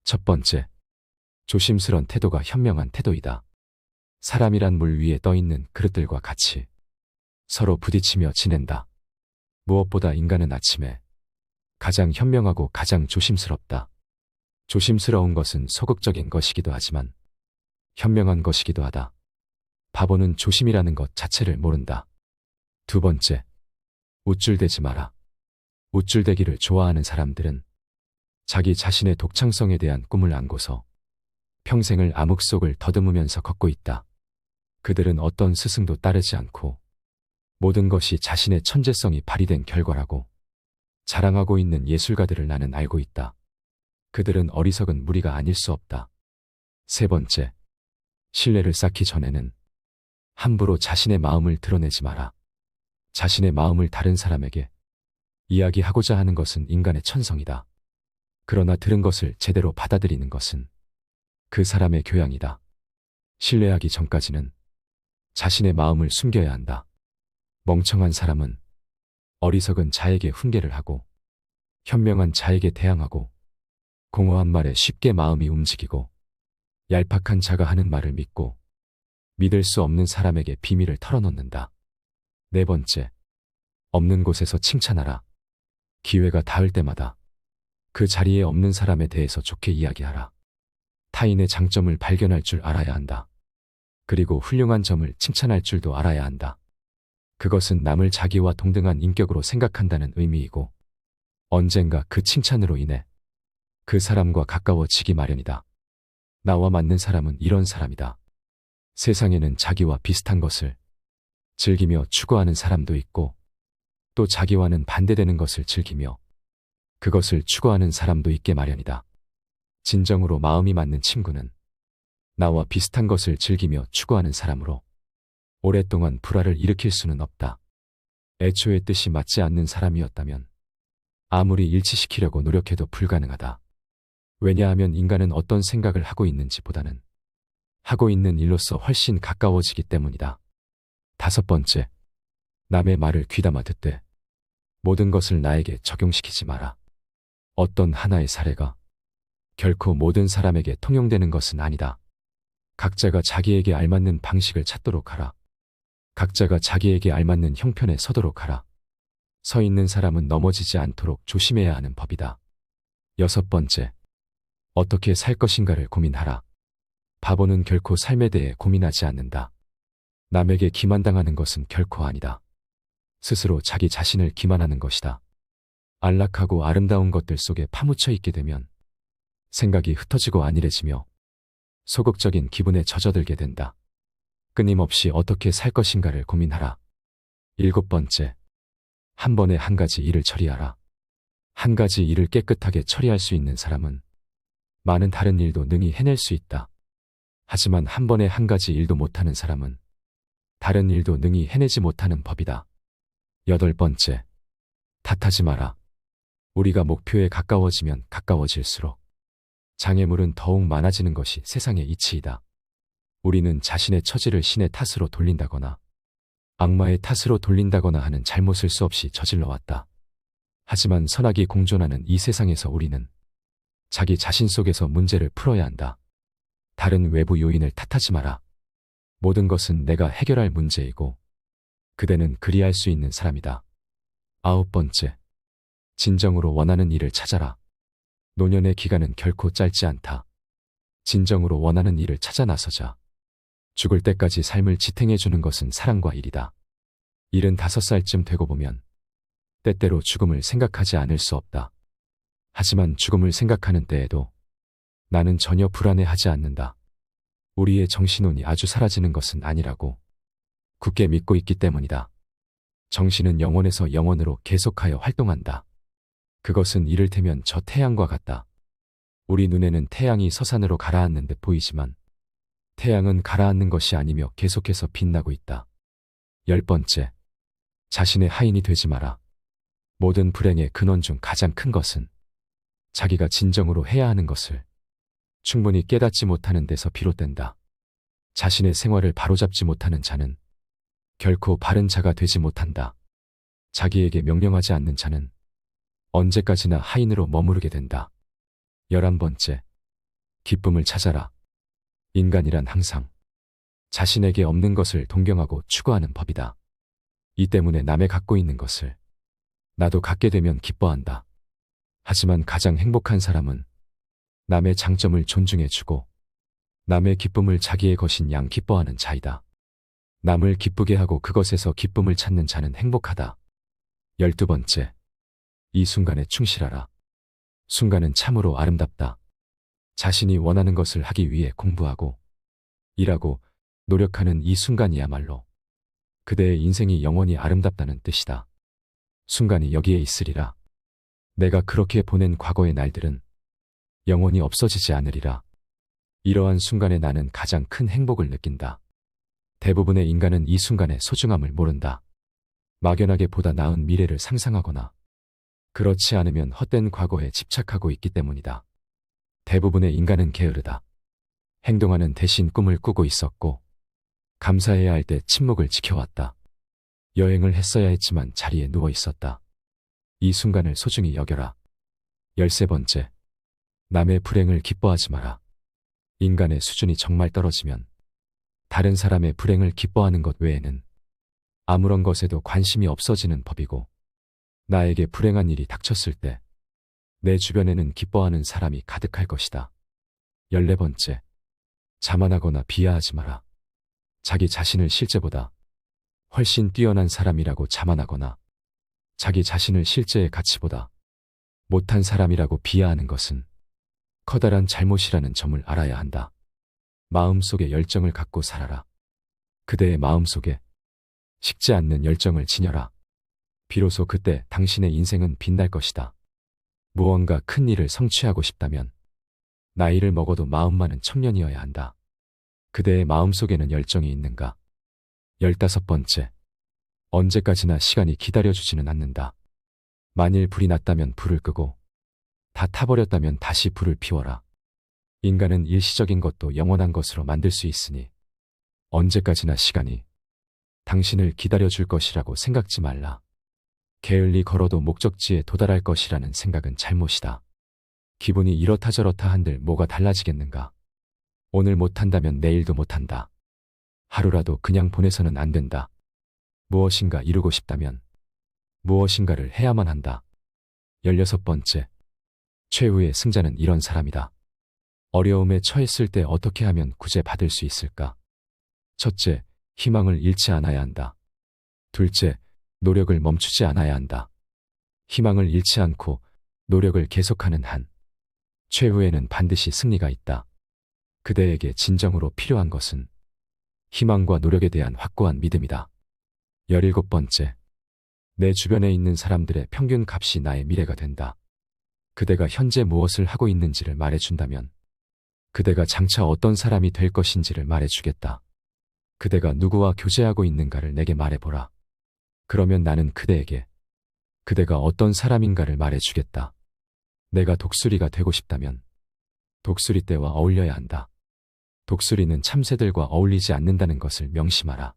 첫 번째, 조심스런 태도가 현명한 태도이다. 사람이란 물 위에 떠있는 그릇들과 같이 서로 부딪히며 지낸다. 무엇보다 인간은 아침에 가장 현명하고 가장 조심스럽다. 조심스러운 것은 소극적인 것이기도 하지만 현명한 것이기도 하다. 바보는 조심이라는 것 자체를 모른다. 두 번째, 우쭐대지 마라. 우쭐대기를 좋아하는 사람들은 자기 자신의 독창성에 대한 꿈을 안고서 평생을 암흑 속을 더듬으면서 걷고 있다. 그들은 어떤 스승도 따르지 않고 모든 것이 자신의 천재성이 발휘된 결과라고 자랑하고 있는 예술가들을 나는 알고 있다. 그들은 어리석은 무리가 아닐 수 없다. 세 번째, 신뢰를 쌓기 전에는 함부로 자신의 마음을 드러내지 마라. 자신의 마음을 다른 사람에게 이야기하고자 하는 것은 인간의 천성이다. 그러나 들은 것을 제대로 받아들이는 것은 그 사람의 교양이다. 신뢰하기 전까지는 자신의 마음을 숨겨야 한다. 멍청한 사람은 어리석은 자에게 훈계를 하고 현명한 자에게 대항하고 공허한 말에 쉽게 마음이 움직이고 얄팍한 자가 하는 말을 믿고 믿을 수 없는 사람에게 비밀을 털어놓는다. 네 번째, 없는 곳에서 칭찬하라. 기회가 닿을 때마다 그 자리에 없는 사람에 대해서 좋게 이야기하라. 타인의 장점을 발견할 줄 알아야 한다. 그리고 훌륭한 점을 칭찬할 줄도 알아야 한다. 그것은 남을 자기와 동등한 인격으로 생각한다는 의미이고 언젠가 그 칭찬으로 인해 그 사람과 가까워지기 마련이다. 나와 맞는 사람은 이런 사람이다. 세상에는 자기와 비슷한 것을 즐기며 추구하는 사람도 있고 또 자기와는 반대되는 것을 즐기며 그것을 추구하는 사람도 있게 마련이다. 진정으로 마음이 맞는 친구는 나와 비슷한 것을 즐기며 추구하는 사람으로 오랫동안 불화를 일으킬 수는 없다. 애초에 뜻이 맞지 않는 사람이었다면 아무리 일치시키려고 노력해도 불가능하다. 왜냐하면 인간은 어떤 생각을 하고 있는지 보다는 하고 있는 일로서 훨씬 가까워지기 때문이다. 다섯 번째, 남의 말을 귀담아 듣되 모든 것을 나에게 적용시키지 마라. 어떤 하나의 사례가 결코 모든 사람에게 통용되는 것은 아니다. 각자가 자기에게 알맞는 방식을 찾도록 하라. 각자가 자기에게 알맞는 형편에 서도록 하라. 서 있는 사람은 넘어지지 않도록 조심해야 하는 법이다. 여섯 번째, 어떻게 살 것인가를 고민하라. 바보는 결코 삶에 대해 고민하지 않는다. 남에게 기만당하는 것은 결코 아니다. 스스로 자기 자신을 기만하는 것이다. 안락하고 아름다운 것들 속에 파묻혀 있게 되면 생각이 흩어지고 안일해지며 소극적인 기분에 젖어들게 된다. 끊임없이 어떻게 살 것인가를 고민하라. 일곱 번째, 한 번에 한 가지 일을 처리하라. 한 가지 일을 깨끗하게 처리할 수 있는 사람은 많은 다른 일도 능히 해낼 수 있다. 하지만 한 번에 한 가지 일도 못하는 사람은 다른 일도 능히 해내지 못하는 법이다. 여덟 번째, 탓하지 마라. 우리가 목표에 가까워지면 가까워질수록 장애물은 더욱 많아지는 것이 세상의 이치이다. 우리는 자신의 처지를 신의 탓으로 돌린다거나 악마의 탓으로 돌린다거나 하는 잘못을 수없이 저질러 왔다. 하지만 선악이 공존하는 이 세상에서 우리는 자기 자신 속에서 문제를 풀어야 한다. 다른 외부 요인을 탓하지 마라. 모든 것은 내가 해결할 문제이고 그대는 그리할 수 있는 사람이다. 아홉 번째, 진정으로 원하는 일을 찾아라. 노년의 기간은 결코 짧지 않다. 진정으로 원하는 일을 찾아 나서자. 죽을 때까지 삶을 지탱해주는 것은 사랑과 일이다. 75살쯤 되고 보면 때때로 죽음을 생각하지 않을 수 없다. 하지만 죽음을 생각하는 때에도 나는 전혀 불안해하지 않는다. 우리의 정신혼이 아주 사라지는 것은 아니라고 굳게 믿고 있기 때문이다. 정신은 영혼에서 영혼으로 계속하여 활동한다. 그것은 이를테면 저 태양과 같다. 우리 눈에는 태양이 서산으로 가라앉는 듯 보이지만 태양은 가라앉는 것이 아니며 계속해서 빛나고 있다. 열 번째, 자신의 하인이 되지 마라. 모든 불행의 근원 중 가장 큰 것은 자기가 진정으로 해야 하는 것을 충분히 깨닫지 못하는 데서 비롯된다. 자신의 생활을 바로잡지 못하는 자는 결코 바른 자가 되지 못한다. 자기에게 명령하지 않는 자는 언제까지나 하인으로 머무르게 된다. 11번째, 기쁨을 찾아라. 인간이란 항상 자신에게 없는 것을 동경하고 추구하는 법이다. 이 때문에 남의 갖고 있는 것을 나도 갖게 되면 기뻐한다. 하지만 가장 행복한 사람은 남의 장점을 존중해주고 남의 기쁨을 자기의 것인 양 기뻐하는 자이다. 남을 기쁘게 하고 그것에서 기쁨을 찾는 자는 행복하다. 12번째. 이 순간에 충실하라. 순간은 참으로 아름답다. 자신이 원하는 것을 하기 위해 공부하고 일하고 노력하는 이 순간이야말로 그대의 인생이 영원히 아름답다는 뜻이다. 순간이 여기에 있으리라. 내가 그렇게 보낸 과거의 날들은 영원히 없어지지 않으리라. 이러한 순간에 나는 가장 큰 행복을 느낀다. 대부분의 인간은 이 순간의 소중함을 모른다. 막연하게 보다 나은 미래를 상상하거나 그렇지 않으면 헛된 과거에 집착하고 있기 때문이다. 대부분의 인간은 게으르다. 행동하는 대신 꿈을 꾸고 있었고 감사해야 할 때 침묵을 지켜왔다. 여행을 했어야 했지만 자리에 누워 있었다. 이 순간을 소중히 여겨라. 13번째. 남의 불행을 기뻐하지 마라. 인간의 수준이 정말 떨어지면 다른 사람의 불행을 기뻐하는 것 외에는 아무런 것에도 관심이 없어지는 법이고 나에게 불행한 일이 닥쳤을 때 내 주변에는 기뻐하는 사람이 가득할 것이다. 14번째. 자만하거나 비하하지 마라. 자기 자신을 실제보다 훨씬 뛰어난 사람이라고 자만하거나 자기 자신을 실제의 가치보다 못한 사람이라고 비하하는 것은 커다란 잘못이라는 점을 알아야 한다. 마음속에 열정을 갖고 살아라. 그대의 마음속에 식지 않는 열정을 지녀라. 비로소 그때 당신의 인생은 빛날 것이다. 무언가 큰 일을 성취하고 싶다면 나이를 먹어도 마음만은 청년이어야 한다. 그대의 마음속에는 열정이 있는가? 15번째. 언제까지나 시간이 기다려주지는 않는다. 만일 불이 났다면 불을 끄고 다 타버렸다면 다시 불을 피워라. 인간은 일시적인 것도 영원한 것으로 만들 수 있으니 언제까지나 시간이 당신을 기다려줄 것이라고 생각지 말라. 게을리 걸어도 목적지에 도달할 것이라는 생각은 잘못이다. 기분이 이렇다 저렇다 한들 뭐가 달라지겠는가? 오늘 못한다면 내일도 못한다. 하루라도 그냥 보내서는 안 된다. 무엇인가 이루고 싶다면 무엇인가를 해야만 한다. 16번째. 최후의 승자는 이런 사람이다. 어려움에 처했을 때 어떻게 하면 구제받을 수 있을까? 첫째, 희망을 잃지 않아야 한다. 둘째, 노력을 멈추지 않아야 한다. 희망을 잃지 않고 노력을 계속하는 한 최후에는 반드시 승리가 있다. 그대에게 진정으로 필요한 것은 희망과 노력에 대한 확고한 믿음이다. 17번째. 내 주변에 있는 사람들의 평균 값이 나의 미래가 된다. 그대가 현재 무엇을 하고 있는지를 말해준다면 그대가 장차 어떤 사람이 될 것인지를 말해주겠다. 그대가 누구와 교제하고 있는가를 내게 말해보라. 그러면 나는 그대에게 그대가 어떤 사람인가를 말해주겠다. 내가 독수리가 되고 싶다면 독수리 떼와 어울려야 한다. 독수리는 참새들과 어울리지 않는다는 것을 명심하라.